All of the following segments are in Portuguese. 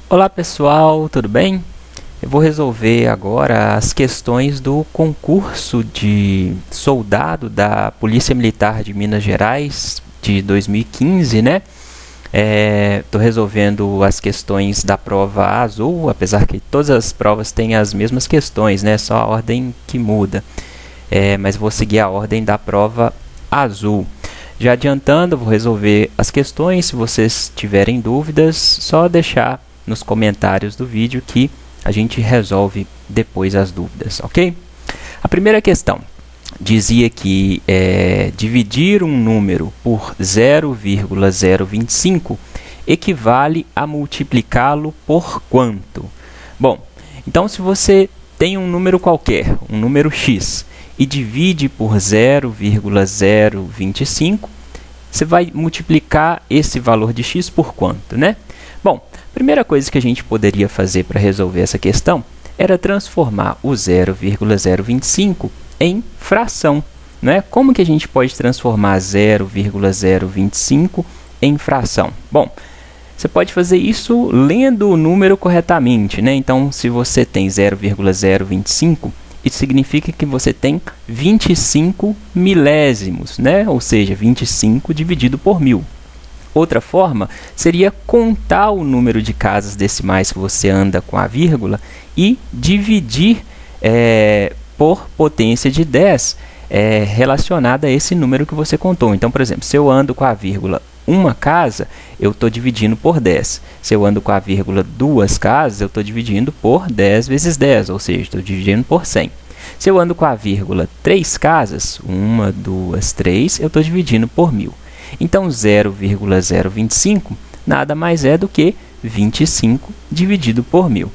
Olá pessoal, tudo bem? Eu vou resolver agora as questões do concurso de soldado da Polícia Militar de Minas Gerais de 2015, né? Estou resolvendo as questões da prova azul, apesar que todas as provas têm as mesmas questões, né? Só a ordem que muda. Mas vou seguir a ordem da prova azul. Já adiantando, vou resolver as questões. Se vocês tiverem dúvidas, só deixar nos comentários do vídeo que a gente resolve depois as dúvidas, ok? A primeira questão dizia que dividir um número por 0,025 equivale a multiplicá-lo por quanto? Bom, então se você tem um número qualquer, um número x, e divide por 0,025, você vai multiplicar esse valor de x por quanto, né? Bom, a primeira coisa que a gente poderia fazer para resolver essa questão era transformar o 0,025 em fração, né? Como que a gente pode transformar 0,025 em fração? Bom, você pode fazer isso lendo o número corretamente, né? Então, se você tem 0,025, isso significa que você tem 25 milésimos, né? Ou seja, 25 dividido por 1000. Outra forma seria contar o número de casas decimais que você anda com a vírgula e dividir por potência de 10 relacionada a esse número que você contou. Então, por exemplo, se eu ando com a vírgula uma casa, eu estou dividindo por 10. Se eu ando com a vírgula duas casas, eu estou dividindo por 10 vezes 10, ou seja, estou dividindo por 100. Se eu ando com a vírgula 3 casas, 1, 2, 3, eu estou dividindo por 1000. Então, 0,025 nada mais é do que 25 dividido por 1000.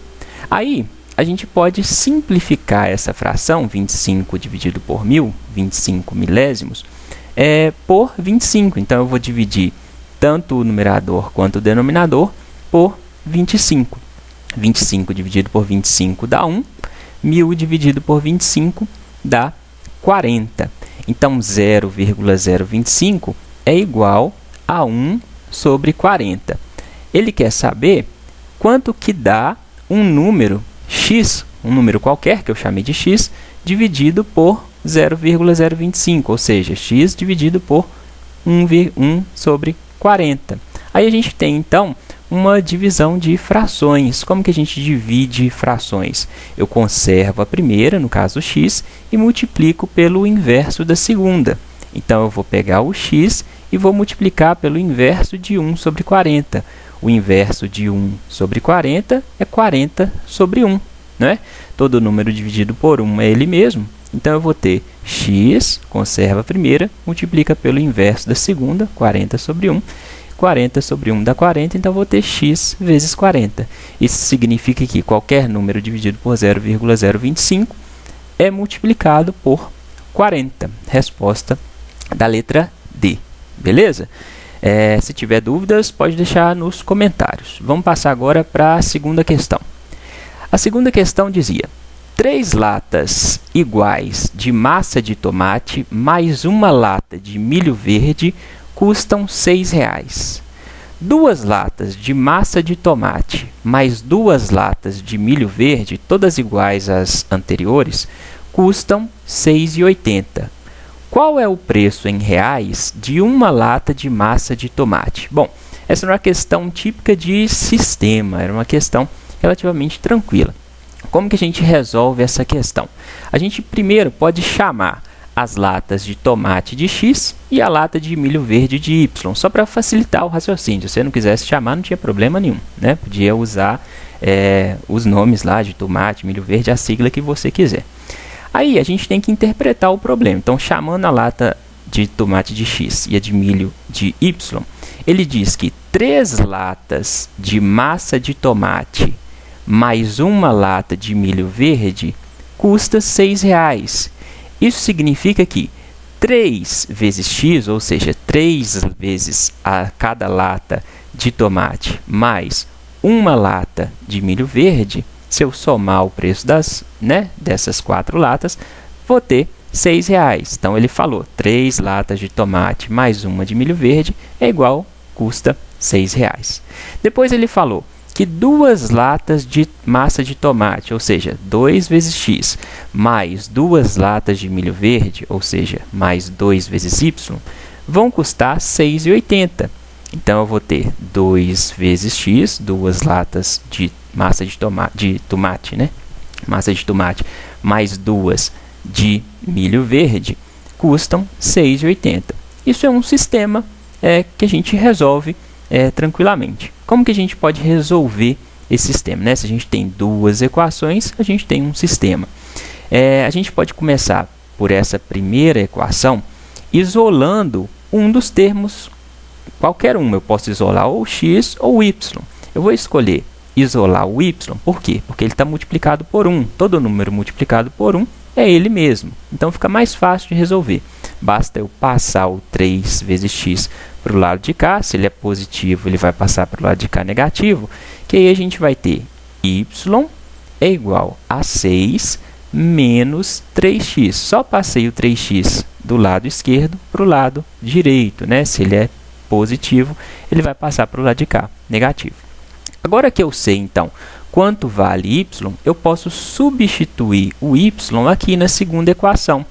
Aí, a gente pode simplificar essa fração, 25 dividido por 1000, 25 milésimos, por 25. Então, eu vou dividir tanto o numerador quanto o denominador por 25. 25 dividido por 25 dá 1. 1000 dividido por 25 dá 40. Então, 0,025 é igual a 1 sobre 40. Ele quer saber quanto que dá um número x, um número qualquer que eu chamei de x, dividido por 0,025, ou seja, x dividido por 1 sobre 40. Aí a gente tem, então, uma divisão de frações. Como que a gente divide frações? Eu conservo a primeira, no caso x, e multiplico pelo inverso da segunda. Então, eu vou pegar o x e vou multiplicar pelo inverso de 1 sobre 40. O inverso de 1 sobre 40 é 40 sobre 1. Né? Todo número dividido por 1 é ele mesmo. Então, eu vou ter x, conserva a primeira, multiplica pelo inverso da segunda, 40 sobre 1. 40 sobre 1 dá 40, então eu vou ter x vezes 40. Isso significa que qualquer número dividido por 0,025 é multiplicado por 40. Resposta da letra D. Beleza? Se tiver dúvidas, pode deixar nos comentários. Vamos passar agora para a segunda questão. A segunda questão dizia: 3 latas iguais de massa de tomate mais uma lata de milho verde custam R$ 6,00. 2 latas de massa de tomate mais 2 latas de milho verde, todas iguais às anteriores, custam R$ 6,80. Qual é o preço em reais de uma lata de massa de tomate? Bom, essa era uma questão típica de sistema, era uma questão relativamente tranquila. Como que a gente resolve essa questão? A gente primeiro pode chamar as latas de tomate de X e a lata de milho verde de Y, só para facilitar o raciocínio. Se você não quisesse chamar, não tinha problema nenhum, né? Podia usar os nomes lá de tomate, milho verde, a sigla que você quiser. Aí a gente tem que interpretar o problema. Então, chamando a lata de tomate de X e a de milho de Y, ele diz que 3 latas de massa de tomate mais uma lata de milho verde custa R$ 6,00. Isso significa que 3 vezes x, ou seja, 3 vezes a cada lata de tomate mais uma lata de milho verde, se eu somar o preço dessas 4 latas, vou ter R$ 6,00. Então, ele falou 3 latas de tomate mais uma de milho verde é igual, custa R$ 6,00. Depois ele falou que 2 latas de massa de tomate, ou seja, 2 vezes x, mais 2 latas de milho verde, ou seja, mais 2 vezes y, vão custar R$ 6,80. Então, eu vou ter 2 vezes x, 2 latas de massa de tomate, né? Massa de tomate, mais 2 de milho verde, custam R$ 6,80. Isso é um sistema que a gente resolve tranquilamente. Como que a gente pode resolver esse sistema, né? Se a gente tem 2 equações, a gente tem um sistema. A gente pode começar por essa primeira equação, isolando um dos termos, qualquer um. Eu posso isolar ou x ou y. Eu vou escolher isolar o y, por quê? Porque ele está multiplicado por 1. Todo número multiplicado por 1 é ele mesmo. Então, fica mais fácil de resolver. Basta eu passar o 3 vezes x para o lado de cá. Se ele é positivo, ele vai passar para o lado de cá negativo. Que aí a gente vai ter y é igual a 6 menos 3x. Só passei o 3x do lado esquerdo para o lado direito, né? Se ele é positivo, ele vai passar para o lado de cá negativo. Agora que eu sei, então, quanto vale y, eu posso substituir o y aqui na segunda equação.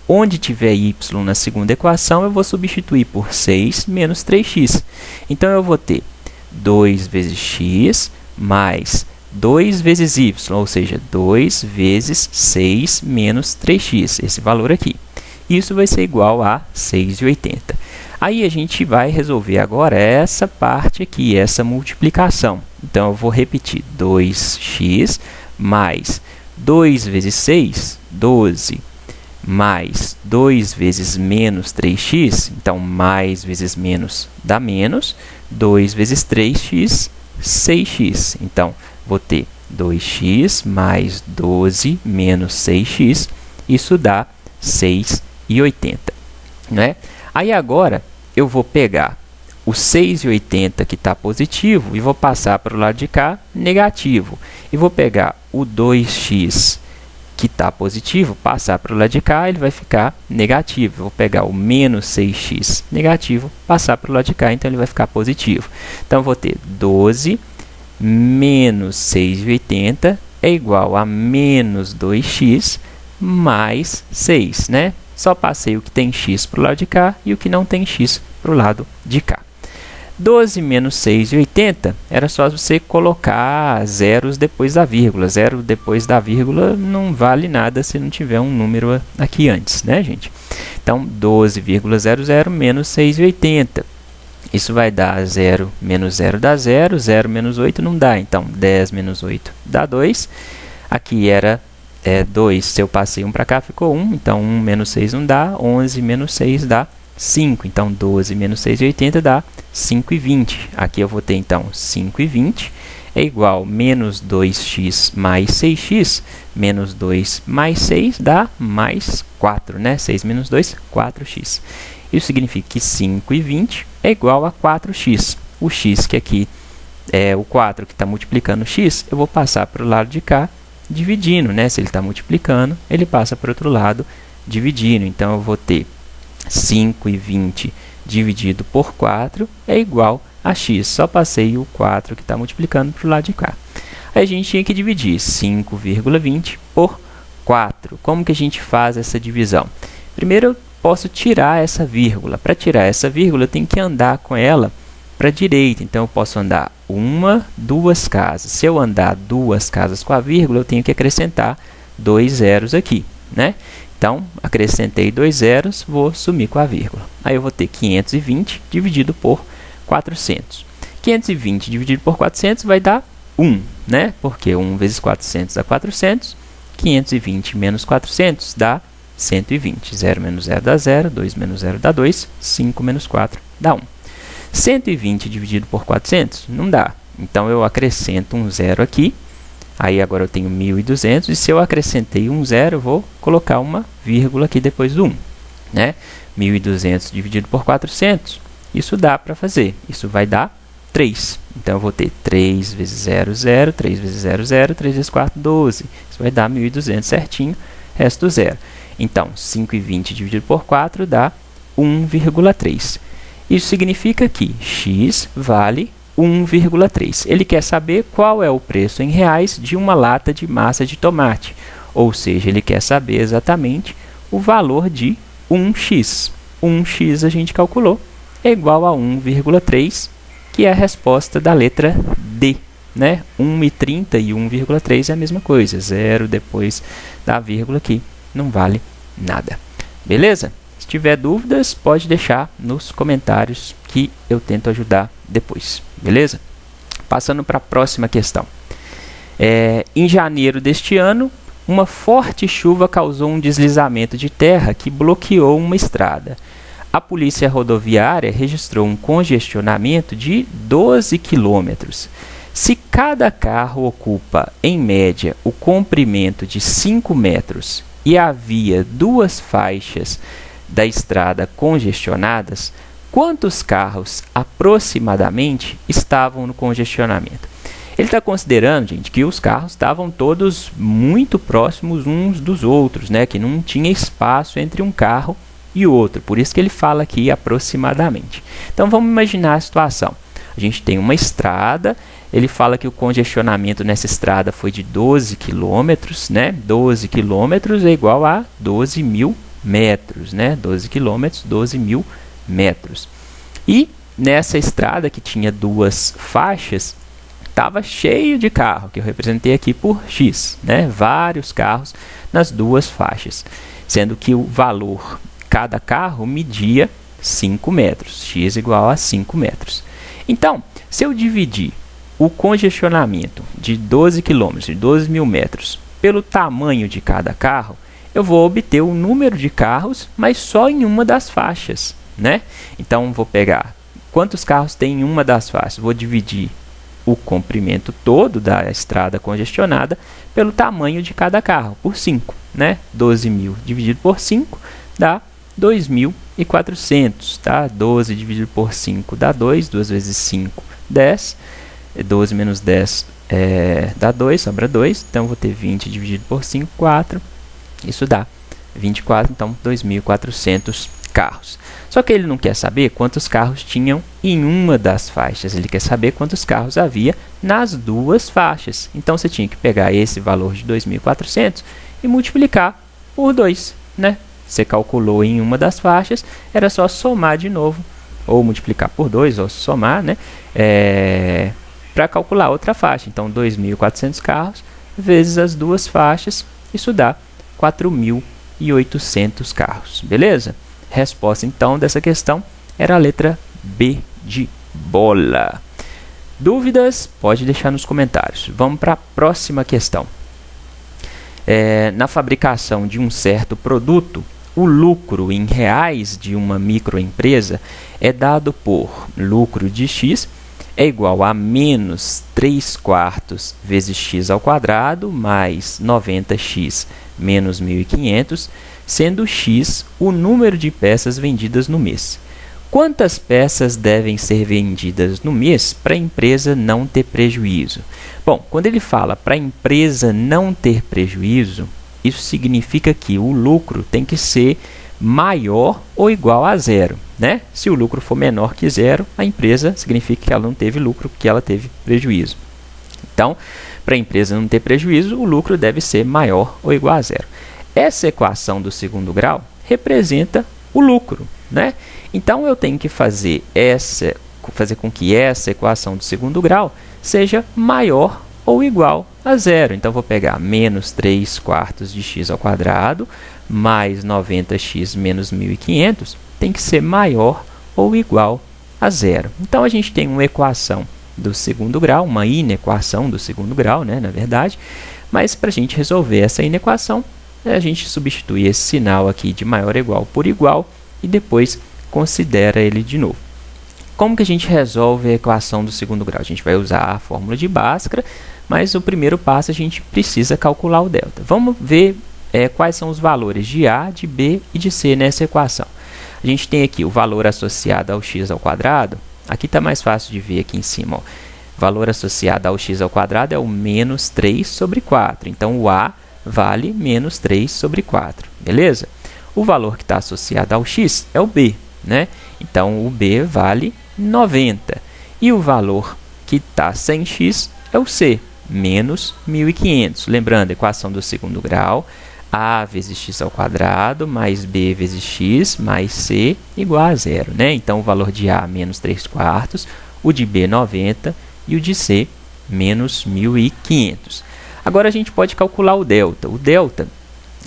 Onde tiver y na segunda equação, eu vou substituir por 6 menos 3x. Então, eu vou ter 2 vezes x mais 2 vezes y, ou seja, 2 vezes 6 menos 3x, esse valor aqui. Isso vai ser igual a 6,80. Aí, a gente vai resolver agora essa parte aqui, essa multiplicação. Então, eu vou repetir 2x mais 2 vezes 6, 12, mais 2 vezes menos 3x, então mais vezes menos dá menos, 2 vezes 3x, 6x. Então, vou ter 2x mais 12 menos 6x, isso dá 6,80, né? Aí agora eu vou pegar o 6,80 que está positivo e vou passar para o lado de cá negativo. E vou pegar o 2x que está positivo, passar para o lado de cá, ele vai ficar negativo. Vou pegar o menos 6x negativo, passar para o lado de cá, então ele vai ficar positivo. Então, eu vou ter 12 menos 6,80 é igual a menos 2x mais 6, né? Só passei o que tem x para o lado de cá e o que não tem x para o lado de cá. 12 menos 6,80 era só você colocar zeros depois da vírgula. Zero depois da vírgula não vale nada se não tiver um número aqui antes, né, gente? Então, 12,00 menos 6,80. Isso vai dar 0 menos 0 dá 0, 0 menos 8 não dá. Então, 10 menos 8 dá 2. Aqui era 2, se eu passei 1 para cá, ficou 1. Então, 1 menos 6 não dá, 11 menos 6 dá 5. Então, 12 menos 6,80 dá 5,20. Aqui eu vou ter, então, 5,20 é igual a menos 2x mais 6x. Menos 2 mais 6 dá mais 4, né? 6 menos 2, 4x. Isso significa que 5,20 é igual a 4x. O x, que aqui é o 4 que está multiplicando x, eu vou passar para o lado de cá dividindo, né? Se ele está multiplicando, ele passa para o outro lado dividindo. Então, eu vou ter 5,20 dividido por 4 é igual a x. Só passei o 4 que está multiplicando para o lado de cá. Aí, a gente tinha que dividir 5,20 por 4. Como que a gente faz essa divisão? Primeiro, eu posso tirar essa vírgula. Para tirar essa vírgula, eu tenho que andar com ela para a direita. Então, eu posso andar 1, 2 casas. Se eu andar 2 casas com a vírgula, eu tenho que acrescentar 2 zeros aqui, né? Então, acrescentei 2 zeros, vou sumir com a vírgula. Aí, eu vou ter 520 dividido por 400. 520 dividido por 400 vai dar 1, né? Porque 1 vezes 400 dá 400. 520 menos 400 dá 120. 0 menos 0 dá 0. 2 menos 0 dá 2. 5 menos 4 dá 1. 120 dividido por 400 não dá. Então, eu acrescento um zero aqui. Aí, agora eu tenho 1.200. E se eu acrescentei um zero, eu vou colocar uma vírgula aqui depois do 1, né? 1.200 dividido por 400, isso dá para fazer. Isso vai dar 3. Então, eu vou ter 3 vezes 0, 0. 3 vezes 0, 0. 3 vezes 4, 12. Isso vai dar 1.200 certinho, resto 0. Então, 5,20 dividido por 4 dá 1,3. Isso significa que x vale 1,3. Ele quer saber qual é o preço em reais de uma lata de massa de tomate, ou seja, ele quer saber exatamente o valor de 1x. 1x a gente calculou, é igual a 1,3, que é a resposta da letra D. Né? 1,30 e 1,3 é a mesma coisa, 0 depois da vírgula aqui, não vale nada. Beleza? Se tiver dúvidas, pode deixar nos comentários que eu tento ajudar depois. Beleza? Passando para a próxima questão. Em janeiro deste ano, uma forte chuva causou um deslizamento de terra que bloqueou uma estrada. A polícia rodoviária registrou um congestionamento de 12 quilômetros. Se cada carro ocupa, em média, o comprimento de 5 metros e havia 2 faixas da estrada congestionadas, quantos carros aproximadamente estavam no congestionamento? Ele está considerando, gente, que os carros estavam todos muito próximos uns dos outros, né? Que não tinha espaço entre um carro e outro. Por isso que ele fala aqui aproximadamente. Então, vamos imaginar a situação. A gente tem uma estrada, ele fala que o congestionamento nessa estrada foi de 12 quilômetros, né? 12 quilômetros é igual a 12 mil metros, né? 12 quilômetros, 12 mil metros. E nessa estrada que tinha 2 faixas, estava cheio de carro, que eu representei aqui por X, né? Vários carros nas 2 faixas, sendo que o valor, cada carro media 5 metros, X igual a 5 metros. Então, se eu dividir o congestionamento de 12 km, de 12 mil metros, pelo tamanho de cada carro, eu vou obter o número de carros, mas só em uma das faixas, né? Então, vou pegar quantos carros tem em uma das faixas, vou dividir o comprimento todo da estrada congestionada pelo tamanho de cada carro, por 5, né? 12 mil dividido por 5 dá 2.400, tá? 12 dividido por 5 dá 2, 2 vezes 5, 10. 12 menos 10 dá 2, sobra 2. Então, vou ter 20 dividido por 5, 4. Isso dá 24, então 2.400 carros. Só que ele não quer saber quantos carros tinham em uma das faixas. Ele quer saber quantos carros havia nas 2 faixas. Então, você tinha que pegar esse valor de 2.400 e multiplicar por 2, né? Você calculou em uma das faixas, era só somar de novo, ou multiplicar por 2, ou somar, né? Para calcular outra faixa. Então, 2.400 carros vezes as 2 faixas, isso dá 4.800 carros. Beleza? Resposta, então, dessa questão era a letra B de bola. Dúvidas? Pode deixar nos comentários. Vamos para a próxima questão. Na fabricação de um certo produto, o lucro em reais de uma microempresa é dado por lucro de X é igual a menos 3/4 vezes x ao quadrado mais 90x menos 1.500, sendo x o número de peças vendidas no mês. Quantas peças devem ser vendidas no mês para a empresa não ter prejuízo? Bom, quando ele fala para a empresa não ter prejuízo, isso significa que o lucro tem que ser maior ou igual a 0, né? Se o lucro for menor que 0, a empresa significa que ela não teve lucro, que ela teve prejuízo. Então, para a empresa não ter prejuízo, o lucro deve ser maior ou igual a 0. Essa equação do segundo grau representa o lucro, né? Então, eu tenho que fazer com que essa equação do segundo grau seja maior ou igual a 0. Então, vou pegar menos 3/4 de x ao quadrado mais 90x menos 1.500 tem que ser maior ou igual a 0. Então, a gente tem uma equação do segundo grau, uma inequação do segundo grau, né, na verdade. Mas, para a gente resolver essa inequação, a gente substitui esse sinal aqui de maior ou igual por igual e depois considera ele de novo. Como que a gente resolve a equação do segundo grau? A gente vai usar a fórmula de Bhaskara, mas o primeiro passo a gente precisa calcular o delta. Vamos ver quais são os valores de A, de B e de C nessa equação. A gente tem aqui o valor associado ao x ao quadrado. Aqui está mais fácil de ver aqui em cima. Ó. Valor associado ao x ao quadrado é o menos 3 sobre 4. Então, o A vale menos 3 sobre 4. Beleza? O valor que está associado ao x é o B, né? Então, o B vale 90. E o valor que está 100x é o C, menos 1.500. Lembrando, a equação do segundo grau, A vezes x ao quadrado, mais B vezes x, mais C, igual a zero, né? Então, o valor de A, menos 3/4, o de B, 90, e o de C, menos 1.500. Agora, a gente pode calcular o delta. O delta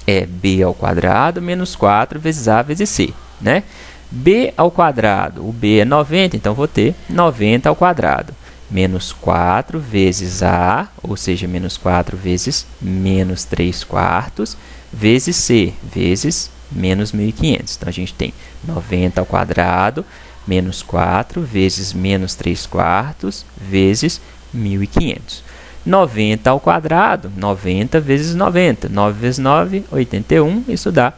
é B ao quadrado menos 4 vezes A vezes C, né? B ao quadrado, o B é 90, então vou ter 90 ao quadrado. Menos 4 vezes A, ou seja, menos 4 vezes menos 3/4, vezes C, vezes menos 1.500. Então, a gente tem 90 ao quadrado, menos 4 vezes menos 3/4, vezes 1.500. 90 ao quadrado, 90 vezes 90. 9 vezes 9, 81. Isso dá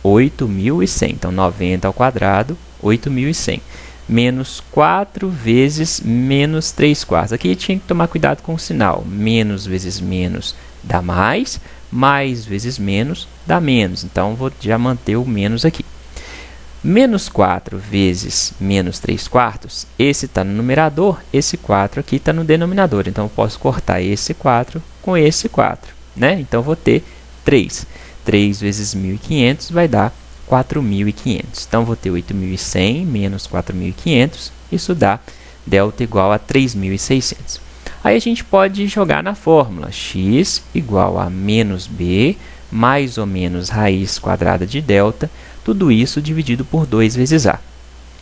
8.100. Então, 90 ao quadrado, 8.100. Menos 4 vezes menos 3/4. Aqui tinha que tomar cuidado com o sinal. Menos vezes menos dá mais vezes menos dá menos. Então, vou já manter o menos aqui. Menos 4 vezes menos 3/4, esse está no numerador, esse 4 aqui está no denominador. Então, eu posso cortar esse 4 com esse 4, né? Então, vou ter 3. 3 vezes 1.500 vai dar 4.500. Então, vou ter 8.100 menos 4.500. Isso dá delta igual a 3.600. Aí, a gente pode jogar na fórmula. X igual a menos B, mais ou menos raiz quadrada de delta. Tudo isso dividido por 2 vezes A.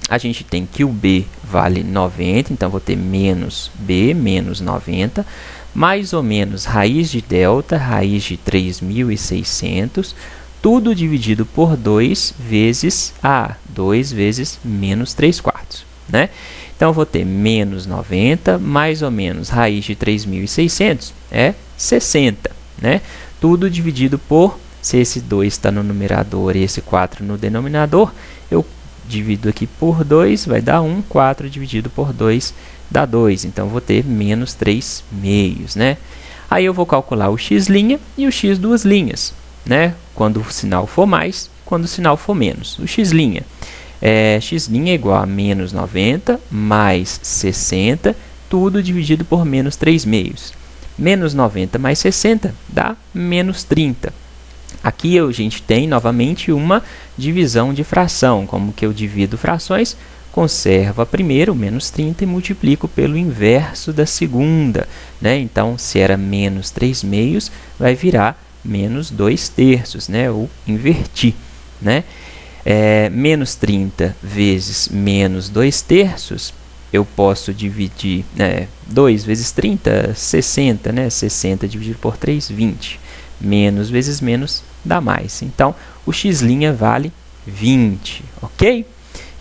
A gente tem que o B vale 90, então vou ter menos B, menos 90, mais ou menos raiz de delta, raiz de 3.600, tudo dividido por 2 vezes A, 2 vezes menos 3/4, né? Então, vou ter menos 90, mais ou menos raiz de 3.600 é 60, né? Tudo dividido por, se esse 2 está no numerador e esse 4 no denominador, eu divido aqui por 2, vai dar 1. 4 dividido por 2 dá 2. Então, vou ter menos 3 meios, né? Aí, eu vou calcular o x' e o x duas linhas, né? Quando o sinal for mais, quando o sinal for menos. O x' x' é igual a menos 90 mais 60, tudo dividido por menos 3 meios. Menos 90 mais 60 dá menos 30. Aqui a gente tem novamente uma divisão de fração. Como que eu divido frações? Conservo a primeira, o menos 30, e multiplico pelo inverso da segunda, né? Então, se era menos 3 meios, vai virar menos 2/3, né? Ou inverti, né? Menos 30 vezes menos 2/3, eu posso dividir 2 vezes 30, 60, né? 60 dividido por 3, 20. Menos vezes menos dá mais. Então, o x' vale 20, ok?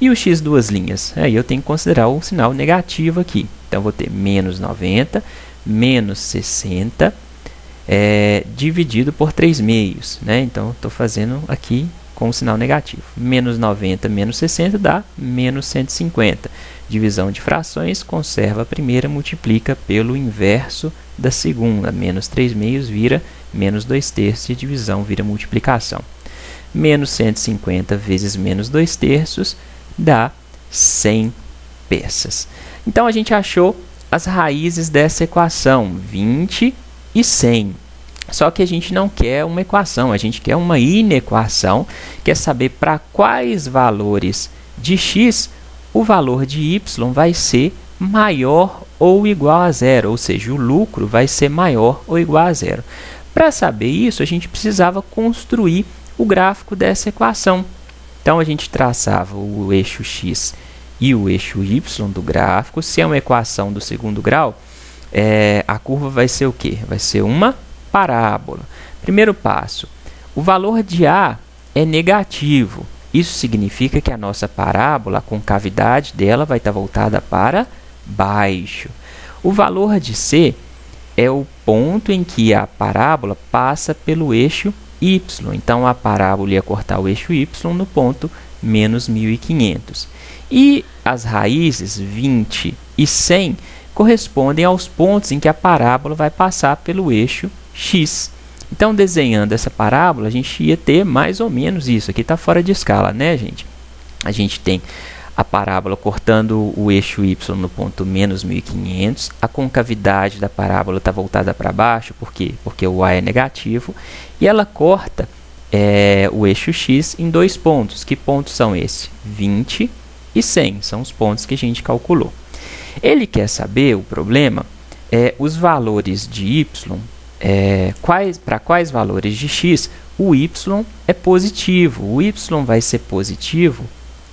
E o x duas linhas? Aí eu tenho que considerar o sinal negativo aqui. Então, vou ter menos 90, menos 60, dividido por 3 meios, né? Então, estou fazendo aqui com o sinal negativo. Menos 90 menos 60 dá menos 150. Divisão de frações, conserva a primeira, multiplica pelo inverso da segunda. Menos 3 meios vira menos 2/3 e a divisão vira multiplicação. Menos 150 vezes menos 2/3 dá 100 peças. Então, a gente achou as raízes dessa equação, 20 e 100. Só que a gente não quer uma equação, a gente quer uma inequação, quer saber para quais valores de x o valor de y vai ser maior ou igual a zero, ou seja, o lucro vai ser maior ou igual a zero. Para saber isso, a gente precisava construir o gráfico dessa equação. Então, a gente traçava o eixo x e o eixo y do gráfico. Se é uma equação do segundo grau, a curva vai ser o quê? Vai ser uma parábola. Primeiro passo, o valor de A é negativo. Isso significa que a nossa parábola, a concavidade dela vai estar voltada para baixo. O valor de C é o ponto em que a parábola passa pelo eixo y. Então, a parábola ia cortar o eixo y no ponto menos 1.500. E as raízes 20 e 100 correspondem aos pontos em que a parábola vai passar pelo eixo x. Então, desenhando essa parábola, a gente ia ter mais ou menos isso. Aqui está fora de escala, né, gente? A gente tem a parábola cortando o eixo y no ponto menos 1500, a concavidade da parábola está voltada para baixo, por quê? Porque o y é negativo, e ela corta o eixo x em 2 pontos. Que pontos são esses? 20 e 100, são os pontos que a gente calculou. Ele quer saber, o problema, os valores de y, para quais valores de x o y é positivo. O y vai ser positivo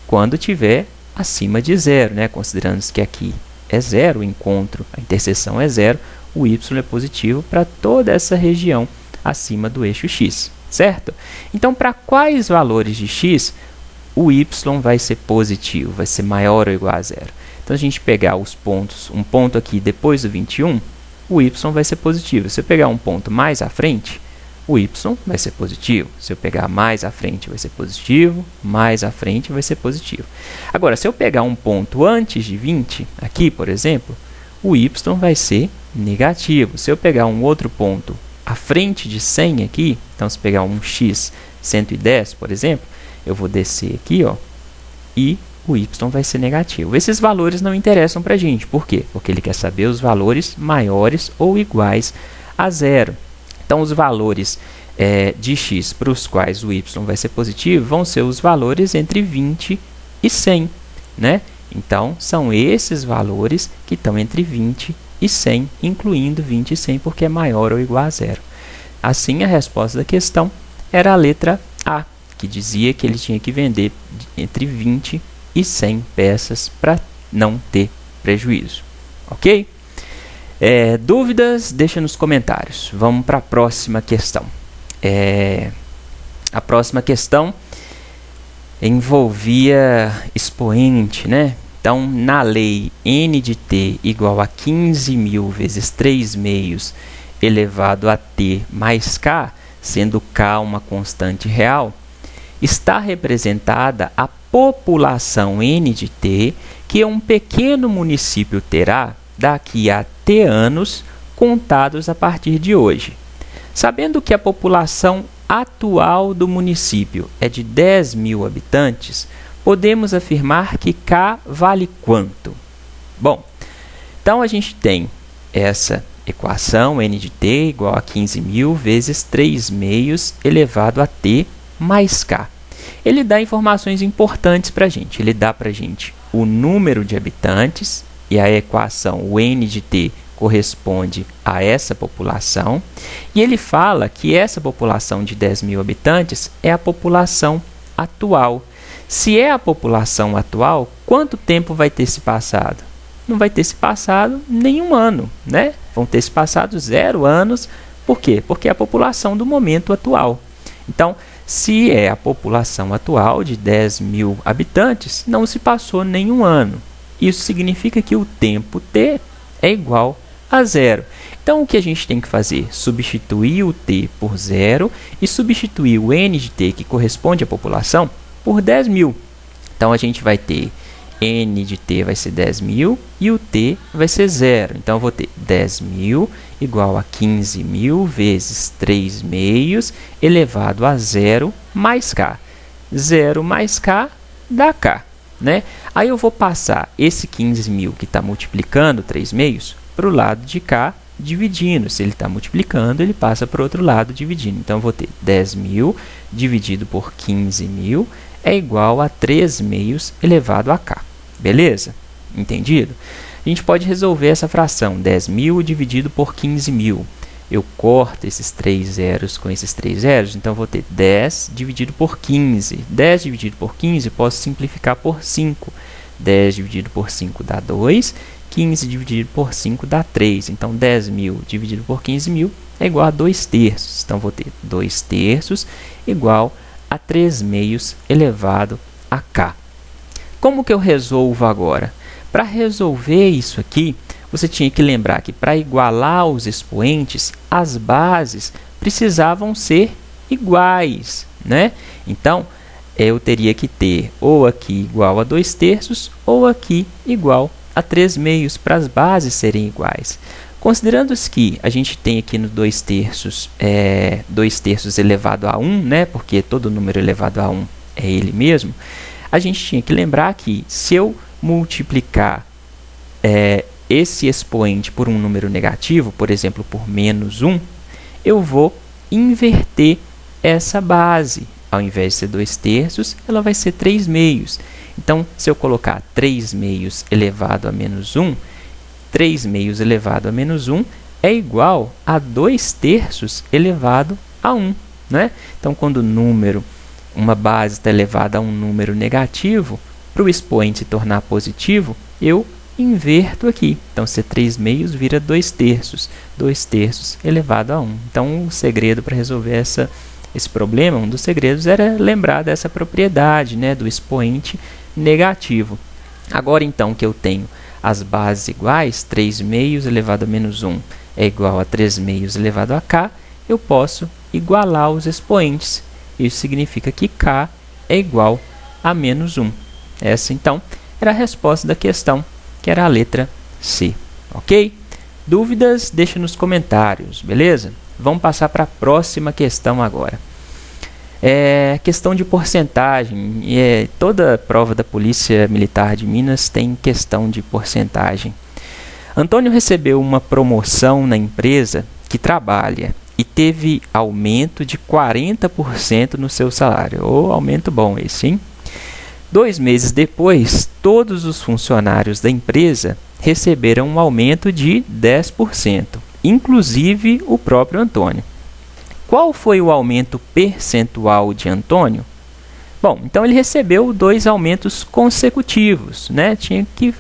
quando tiver acima de zero, né? Considerando que aqui é zero, o encontro, a interseção é zero, o y é positivo para toda essa região acima do eixo x, certo? Então, para quais valores de x o y vai ser positivo, vai ser maior ou igual a zero? Então, a gente pegar os pontos, um ponto aqui depois do 21, o y vai ser positivo. Se eu pegar um ponto mais à frente, o y vai ser positivo. Se eu pegar mais à frente, vai ser positivo. Mais à frente, vai ser positivo. Agora, se eu pegar um ponto antes de 20, aqui, por exemplo, o y vai ser negativo. Se eu pegar um outro ponto à frente de 100 aqui, então, se pegar um x 110, por exemplo, eu vou descer aqui, ó, e o y vai ser negativo. Esses valores não interessam para a gente. Por quê? Porque ele quer saber os valores maiores ou iguais a zero. Então, os valores de x para os quais o y vai ser positivo vão ser os valores entre 20 e 100, né? Então, são esses valores que estão entre 20 e 100, incluindo 20 e 100, porque é maior ou igual a zero. Assim, a resposta da questão era a letra A, que dizia que ele tinha que vender entre 20 e 100 peças para não ter prejuízo. Ok? Dúvidas? Deixa nos comentários. Vamos para a próxima questão. A próxima questão envolvia expoente, né? Então, na lei n de t igual a 15.000 vezes 3 meios elevado a t mais k, sendo k uma constante real, está representada a população n de t que um pequeno município terá daqui a t anos contados a partir de hoje. Sabendo que a população atual do município é de 10.000 habitantes, podemos afirmar que k vale quanto? Bom, então a gente tem essa equação n de t igual a 15.000 vezes 3 meios elevado a t mais k. Ele dá informações importantes para a gente. Ele dá para a gente o número de habitantes, e a equação, o n de t, corresponde a essa população. E ele fala que essa população de 10.000 habitantes é a população atual. Se é a população atual, quanto tempo vai ter se passado? Não vai ter se passado nenhum ano, né? Vão ter se passado 0 anos. Por quê? Porque é a população do momento atual. Então, se é a população atual de 10.000 habitantes, não se passou nenhum ano. Isso significa que o tempo t é igual a 0. Então, o que a gente tem que fazer? Substituir o t por 0 e substituir o n de t, que corresponde à população, por 10.000. Então, a gente vai ter n de t vai ser 10.000 e o t vai ser 0. Então, eu vou ter 10.000 igual a 15.000 vezes 3 meios elevado a 0 mais k. 0 mais k dá k, né? Aí eu vou passar esse 15.000 que está multiplicando 3 meios para o lado de cá dividindo. Se ele está multiplicando, ele passa para o outro lado dividindo. Então, eu vou ter 10.000 dividido por 15.000 é igual a 3 meios elevado a k. Beleza? Entendido? A gente pode resolver essa fração, 10.000 dividido por 15.000. Eu corto esses 3 zeros com esses 3 zeros, então eu vou ter 10 dividido por 15. 10 dividido por 15 posso simplificar por 5. 10 dividido por 5 dá 2, 15 dividido por 5 dá 3. Então, 10.000 dividido por 15.000 é igual a 2 terços. Então, vou ter 2 terços igual a 3 meios elevado a k. Como que eu resolvo agora? Para resolver isso aqui, você tinha que lembrar que para igualar os expoentes, as bases precisavam ser iguais, né? Então, eu teria que ter ou aqui igual a 2 terços ou aqui igual a 3 meios para as bases serem iguais. Considerando que a gente tem aqui no 2 terços, 2 terços elevado a 1, né? Porque todo número elevado a 1 é ele mesmo. a gente tinha que lembrar que se eu multiplicar esse expoente por um número negativo, por exemplo, por menos 1, eu vou inverter essa base. Ao invés de ser 2/3, ela vai ser 3/2. Então, se eu colocar 3/2 elevado a menos 1, 3/2 elevado a menos 1 é igual a 2/3 elevado a 1. Né? Então, quando o número, uma base está elevada a um número negativo, para o expoente se tornar positivo, eu inverto aqui. Então, se 3/2 vira 2/3. 2/3 elevado a 1. Então, o segredo para resolver esse problema, um dos segredos era lembrar dessa propriedade, né, do expoente negativo. Agora, então, que eu tenho as bases iguais, 3/2 elevado a menos 1 é igual a 3/2 elevado a k, eu posso igualar os expoentes. Isso significa que k é igual a menos 1. Essa, então, era a resposta da questão, que era a letra C. Ok? Dúvidas? Deixa nos comentários, beleza? Vamos passar para a próxima questão agora. Questão de porcentagem. Toda prova da Polícia Militar de Minas tem questão de porcentagem. Antônio recebeu uma promoção na empresa que trabalha e teve aumento de 40% no seu salário. Aumento bom esse, hein? 2 meses depois, todos os funcionários da empresa receberam um aumento de 10%, inclusive o próprio Antônio. Qual foi o aumento percentual de Antônio? Bom, então ele recebeu 2 aumentos consecutivos, né? Tinha que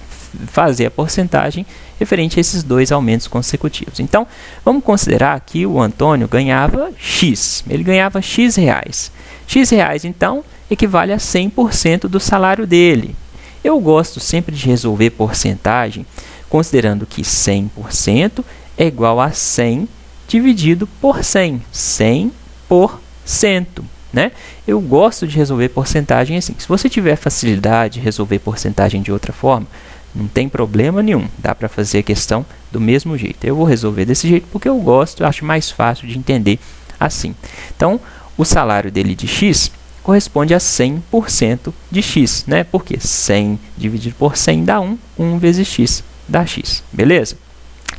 fazer a porcentagem referente a esses 2 aumentos consecutivos. Então, vamos considerar que o Antônio ganhava X. Ele ganhava X reais. X reais, então, equivale a 100% do salário dele. Eu gosto sempre de resolver porcentagem considerando que 100% é igual a 100 dividido por 100. 100%. Né? Eu gosto de resolver porcentagem assim. Se você tiver facilidade de resolver porcentagem de outra forma, não tem problema nenhum. Dá para fazer a questão do mesmo jeito. Eu vou resolver desse jeito porque eu gosto, eu acho mais fácil de entender assim. Então, o salário dele de X corresponde a 100% de X, né? Porque 100 dividido por 100 dá 1, 1 vezes X dá X, beleza?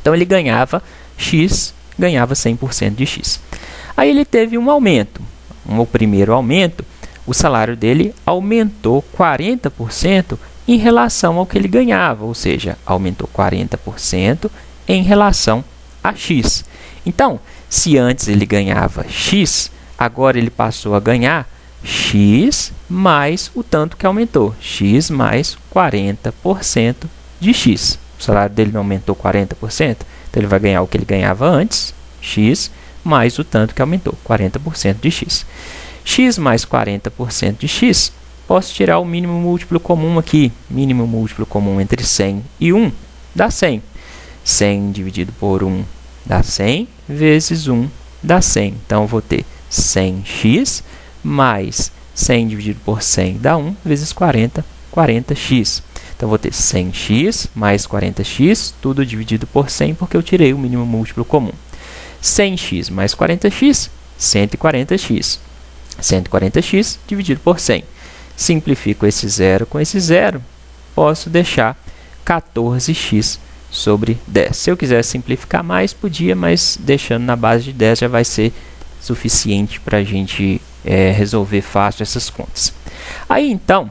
Então, ele ganhava X, ganhava 100% de X. Aí, ele teve um aumento. O primeiro aumento, o salário dele aumentou 40% em relação ao que ele ganhava, ou seja, aumentou 40% em relação a X. Então, se antes ele ganhava X, agora ele passou a ganhar X mais o tanto que aumentou, X mais 40% de X. O salário dele não aumentou 40%, então ele vai ganhar o que ele ganhava antes, X, mais o tanto que aumentou, 40% de X. X mais 40% de X, posso tirar o mínimo múltiplo comum aqui. Mínimo múltiplo comum entre 100 e 1 dá 100. 100 dividido por 1 dá 100, vezes 1 dá 100. Então, eu vou ter 100x mais 100 dividido por 100 dá 1, vezes 40, 40x. Então, eu vou ter 100x mais 40x, tudo dividido por 100, porque eu tirei o mínimo múltiplo comum. 100x mais 40x, 140x. 140x dividido por 100. Simplifico esse zero com esse zero, posso deixar 14x sobre 10. Se eu quiser simplificar mais, podia, mas deixando na base de 10 já vai ser suficiente para a gente resolver fácil essas contas. Aí, então,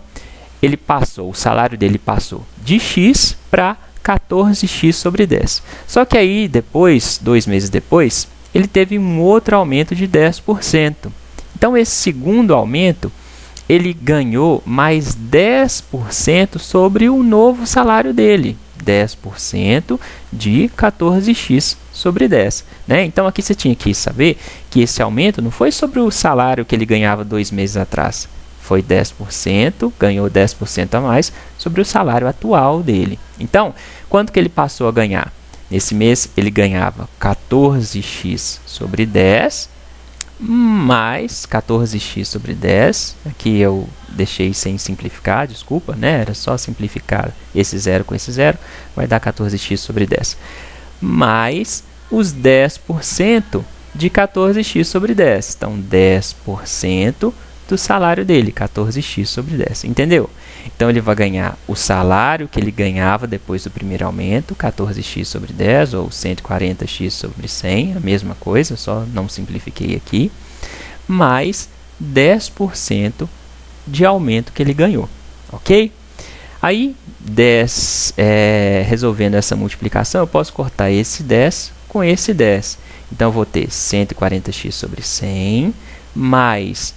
ele passou, o salário dele passou de x para 14x sobre 10. Só que aí, depois, 2 meses depois, ele teve um outro aumento de 10%. Então, esse segundo aumento, ele ganhou mais 10% sobre o novo salário dele. 10% de 14x sobre 10. Né? Então, aqui você tinha que saber que esse aumento não foi sobre o salário que ele ganhava 2 meses atrás. Foi 10%, ganhou 10% a mais sobre o salário atual dele. Então, quanto que ele passou a ganhar? Nesse mês, ele ganhava 14x sobre 10, mais 14x sobre 10, aqui eu deixei sem simplificar, desculpa, né? Era só simplificar esse zero com esse zero, vai dar 14x sobre 10, mais os 10% de 14x sobre 10. Então, 10% do salário dele, 14x sobre 10, entendeu? Então, ele vai ganhar o salário que ele ganhava depois do primeiro aumento, 14x sobre 10, ou 140x sobre 100, a mesma coisa, só não simplifiquei aqui, mais 10% de aumento que ele ganhou, ok? Aí, resolvendo essa multiplicação, eu posso cortar esse 10 com esse 10. Então, eu vou ter 140x sobre 100, mais,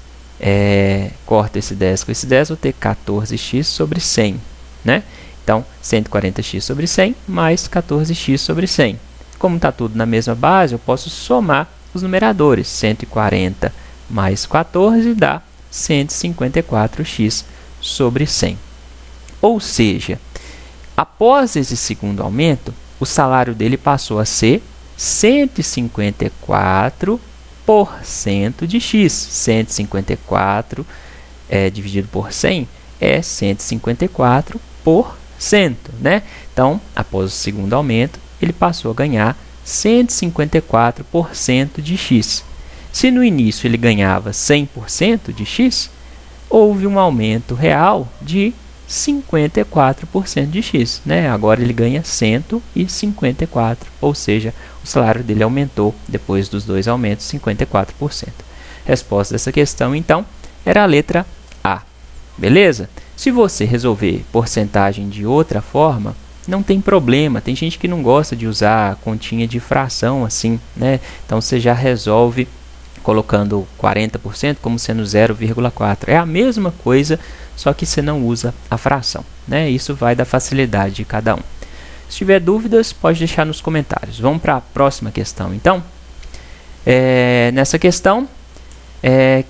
corto esse 10 com esse 10, vou ter 14x sobre 100, né? Então, 140x sobre 100 mais 14x sobre 100. Como está tudo na mesma base, eu posso somar os numeradores. 140 mais 14 dá 154x sobre 100. Ou seja, após esse segundo aumento, o salário dele passou a ser 154% de x. 154 dividido por 100 é 154%, né? Então, após o segundo aumento, ele passou a ganhar 154% de x. Se no início ele ganhava 100% de x, houve um aumento real de 54% de x, né? Agora ele ganha 154, ou seja, o salário dele aumentou depois dos dois aumentos 54%. Resposta dessa questão, então, era a letra A. Beleza? Se você resolver porcentagem de outra forma, não tem problema. Tem gente que não gosta de usar continha de fração assim, né? Então, você já resolve colocando 40% como sendo 0,4. É a mesma coisa, só que você não usa a fração, né? Isso vai da facilidade de cada um. Se tiver dúvidas, pode deixar nos comentários. Vamos para a próxima questão, então. Nessa questão,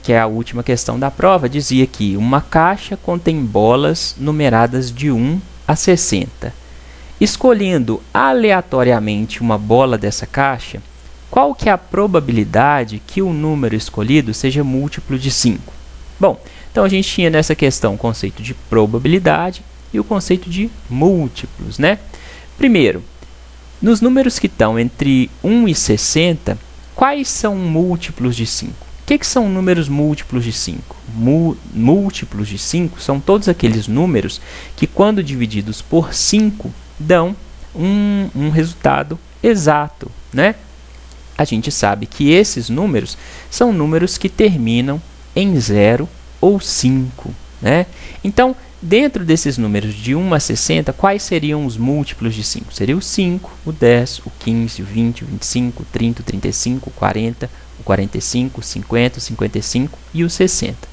que é a última questão da prova, dizia que uma caixa contém bolas numeradas de 1 a 60. Escolhendo aleatoriamente uma bola dessa caixa, qual que é a probabilidade que o número escolhido seja múltiplo de 5? Bom, então a gente tinha nessa questão o conceito de probabilidade e o conceito de múltiplos, né? Primeiro, nos números que estão entre 1 e 60, quais são múltiplos de 5? O que são números múltiplos de 5? Múltiplos de 5 são todos aqueles números que, quando divididos por 5, dão um resultado exato, né? A gente sabe que esses números são números que terminam em 0 ou 5, né? Então, dentro desses números de 1 a 60, quais seriam os múltiplos de 5? Seria o 5, o 10, o 15, o 20, o 25, o 30, o 35, o 40, o 45, o 50, o 55 e o 60.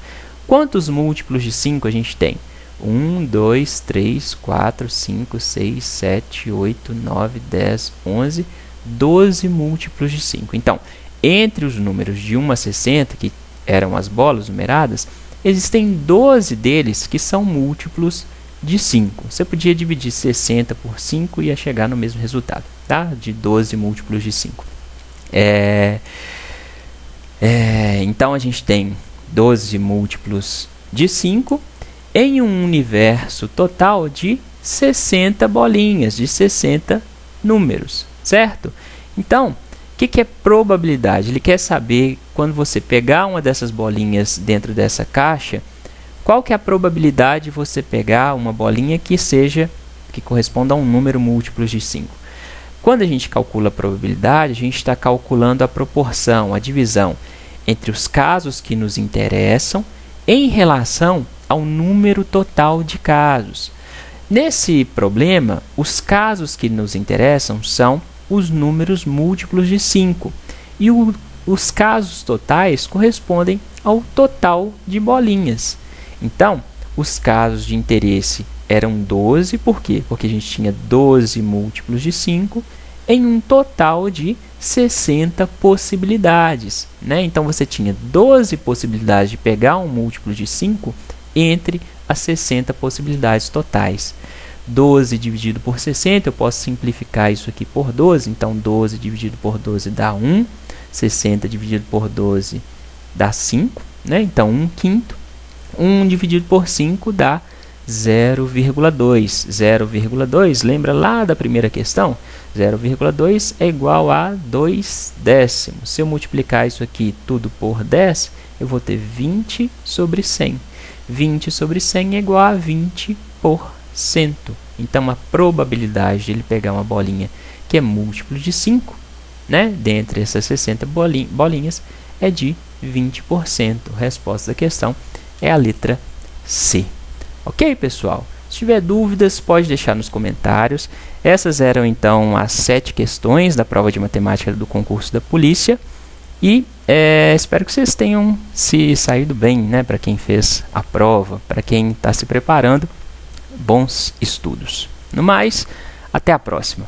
Quantos múltiplos de 5 a gente tem? 1, 2, 3, 4, 5, 6, 7, 8, 9, 10, 11, 12 múltiplos de 5. Então, entre os números de 1 a 60, que eram as bolas numeradas, existem 12 deles que são múltiplos de 5. Você podia dividir 60 por 5 e ia chegar no mesmo resultado, tá? De 12 múltiplos de 5. Então, a gente tem 12 múltiplos de 5 em um universo total de 60 bolinhas, de 60 números, certo? Então, o que é probabilidade? Ele quer saber, quando você pegar uma dessas bolinhas dentro dessa caixa, qual que é a probabilidade de você pegar uma bolinha que corresponda a um número múltiplo de 5. Quando a gente calcula a probabilidade, a gente está calculando a proporção, a divisão entre os casos que nos interessam em relação ao número total de casos. Nesse problema, os casos que nos interessam são os números múltiplos de 5 e os casos totais correspondem ao total de bolinhas. Então, os casos de interesse eram 12, por quê? Porque a gente tinha 12 múltiplos de 5 em um total de 60 possibilidades, né? Então, você tinha 12 possibilidades de pegar um múltiplo de 5 entre as 60 possibilidades totais. 12 dividido por 60, eu posso simplificar isso aqui por 12. Então, 12 dividido por 12 dá 1. 60 dividido por 12 dá 5, né? Então, 1/5. 1 dividido por 5 dá 0,2. 0,2, lembra lá da primeira questão? 0,2 é igual a 2 décimos. Se eu multiplicar isso aqui tudo por 10, eu vou ter 20 sobre 100. 20 sobre 100 é igual a 20%. Então, a probabilidade de ele pegar uma bolinha que é múltiplo de 5, né, dentre essas 60 bolinhas, é de 20%. A resposta da questão é a letra C. Ok, pessoal? Se tiver dúvidas, pode deixar nos comentários. Essas eram, então, as 7 questões da prova de matemática do concurso da polícia. E espero que vocês tenham se saído bem, né? Para quem fez a prova, para quem está se preparando, bons estudos. No mais, até a próxima.